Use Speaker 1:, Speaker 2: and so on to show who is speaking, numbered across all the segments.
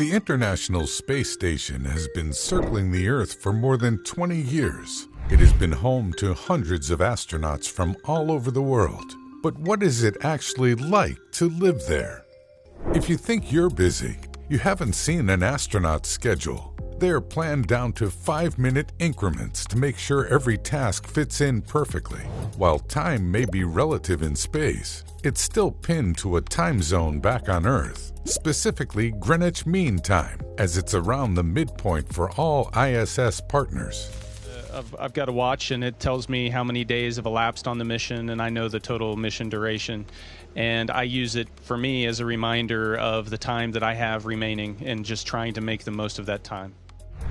Speaker 1: The International Space Station has been circling the Earth for more than 20 years. It has been home to hundreds of astronauts from all over the world. But what is it actually like to live there? If you think you're busy, you haven't seen an astronaut's schedule. They are planned down to 5-minute increments to make sure every task fits in perfectly. While time may be relative in space, it's still pinned to a time zone back on Earth, specifically Greenwich Mean Time, as it's around the midpoint for all ISS partners.
Speaker 2: I've got a watch, and it tells me how many days have elapsed on the mission, and I know the total mission duration. And I use it, for me, as a reminder of the time that I have remaining and just trying to make the most of that time.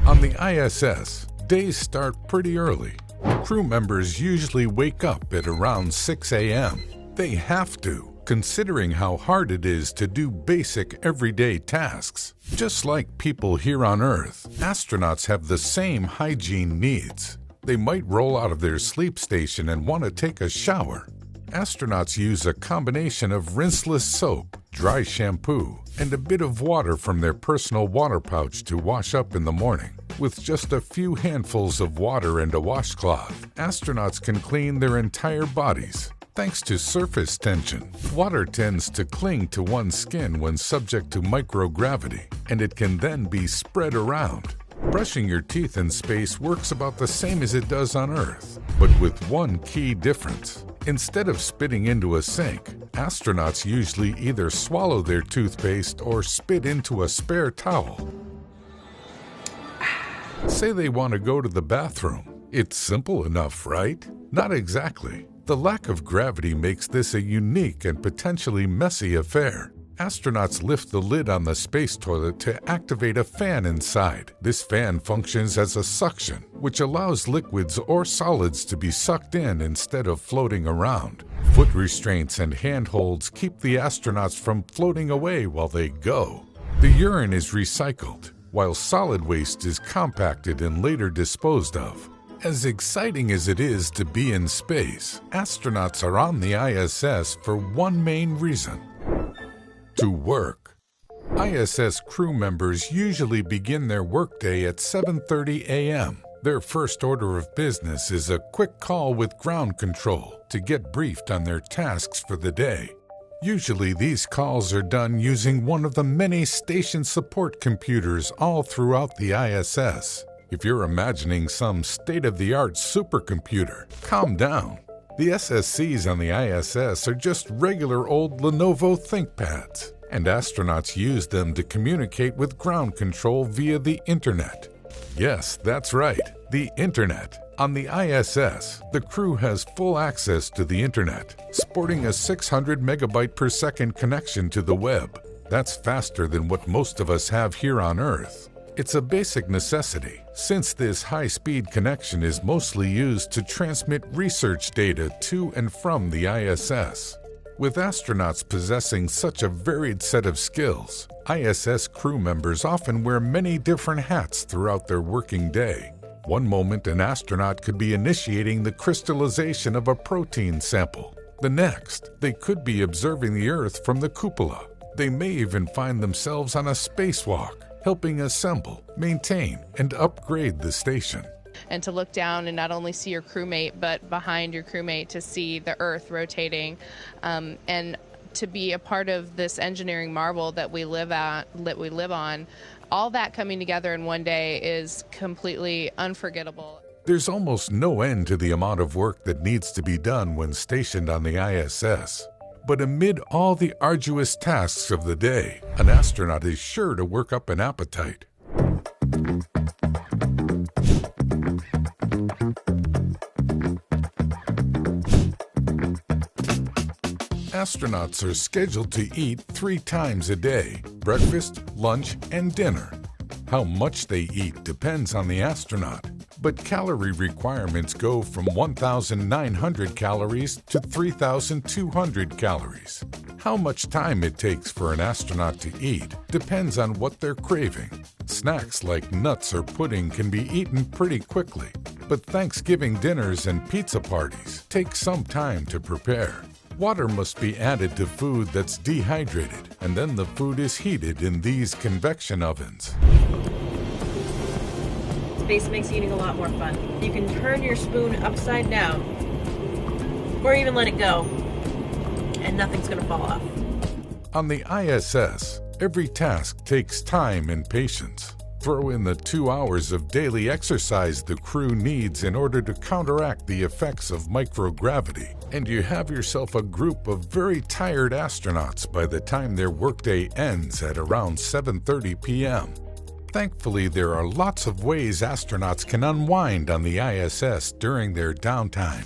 Speaker 1: On the ISS, days start pretty early. Crew members usually wake up at around 6 a.m. They have to, considering how hard it is to do basic everyday tasks. Just like people here on Earth, astronauts have the same hygiene needs. They might roll out of their sleep station and want to take a shower. Astronauts use a combination of rinseless soap, dry shampoo, and a bit of water from their personal water pouch to wash up in the morning. With just a few handfuls of water and a washcloth, astronauts can clean their entire bodies. Thanks to surface tension, water tends to cling to one's skin when subject to microgravity, and it can then be spread around. Brushing your teeth in space works about the same as it does on Earth, but with one key difference. Instead of spitting into a sink, astronauts usually either swallow their toothpaste or spit into a spare towel. Say they want to go to the bathroom. It's simple enough, right? Not exactly. The lack of gravity makes this a unique and potentially messy affair. Astronauts lift the lid on the space toilet to activate a fan inside. This fan functions as a suction, which allows liquids or solids to be sucked in instead of floating around. Foot restraints and handholds keep the astronauts from floating away while they go. The urine is recycled, while solid waste is compacted and later disposed of. As exciting as it is to be in space, astronauts are on the ISS for one main reason: to work. ISS crew members usually begin their workday at 7:30 a.m. Their first order of business is a quick call with ground control to get briefed on their tasks for the day. Usually these calls are done using one of the many station support computers all throughout the ISS. If you're imagining some state-of-the-art supercomputer, calm down. The SSCs on the ISS are just regular old Lenovo ThinkPads, and astronauts use them to communicate with ground control via the Internet. Yes, that's right, the Internet. On the ISS, the crew has full access to the Internet, sporting a 600 megabyte per second connection to the web. That's faster than what most of us have here on Earth. It's a basic necessity, since this high-speed connection is mostly used to transmit research data to and from the ISS. With astronauts possessing such a varied set of skills, ISS crew members often wear many different hats throughout their working day. One moment, an astronaut could be initiating the crystallization of a protein sample. The next, they could be observing the Earth from the cupola. They may even find themselves on a spacewalk, helping assemble, maintain, and upgrade the station.
Speaker 3: And to look down and not only see your crewmate, but behind your crewmate to see the Earth rotating, and to be a part of this engineering marvel that we live on, all that coming together in one day is completely unforgettable.
Speaker 1: There's almost no end to the amount of work that needs to be done when stationed on the ISS. But amid all the arduous tasks of the day, an astronaut is sure to work up an appetite. Astronauts are scheduled to eat 3 times a day: breakfast, lunch, and dinner. How much they eat depends on the astronaut, but calorie requirements go from 1,900 calories to 3,200 calories. How much time it takes for an astronaut to eat depends on what they're craving. Snacks like nuts or pudding can be eaten pretty quickly, but Thanksgiving dinners and pizza parties take some time to prepare. Water must be added to food that's dehydrated, and then the food is heated in these convection ovens.
Speaker 4: Space makes eating a lot more fun. You can turn your spoon upside down, or even let it go, and nothing's gonna fall off.
Speaker 1: On the ISS, every task takes time and patience. Throw in the 2 hours of daily exercise the crew needs in order to counteract the effects of microgravity, and you have yourself a group of very tired astronauts by the time their workday ends at around 7:30 p.m. Thankfully, there are lots of ways astronauts can unwind on the ISS during their downtime.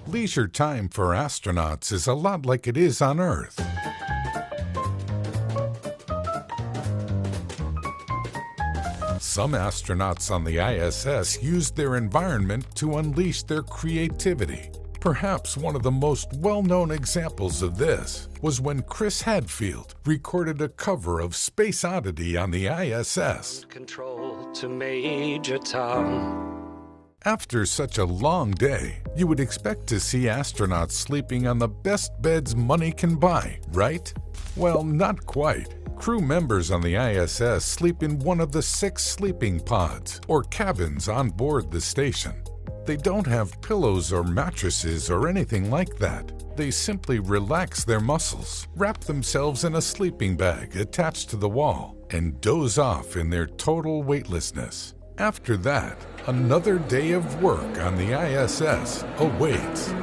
Speaker 1: Leisure time for astronauts is a lot like it is on Earth. Some astronauts on the ISS use their environment to unleash their creativity. Perhaps one of the most well-known examples of this was when Chris Hadfield recorded a cover of Space Oddity on the ISS.
Speaker 5: Control to Major Tom.
Speaker 1: After such a long day, you would expect to see astronauts sleeping on the best beds money can buy, right? Well, not quite. Crew members on the ISS sleep in one of the 6 sleeping pods, or cabins on board the station. They don't have pillows or mattresses or anything like that. They simply relax their muscles, wrap themselves in a sleeping bag attached to the wall, and doze off in their total weightlessness. After that, another day of work on the ISS awaits.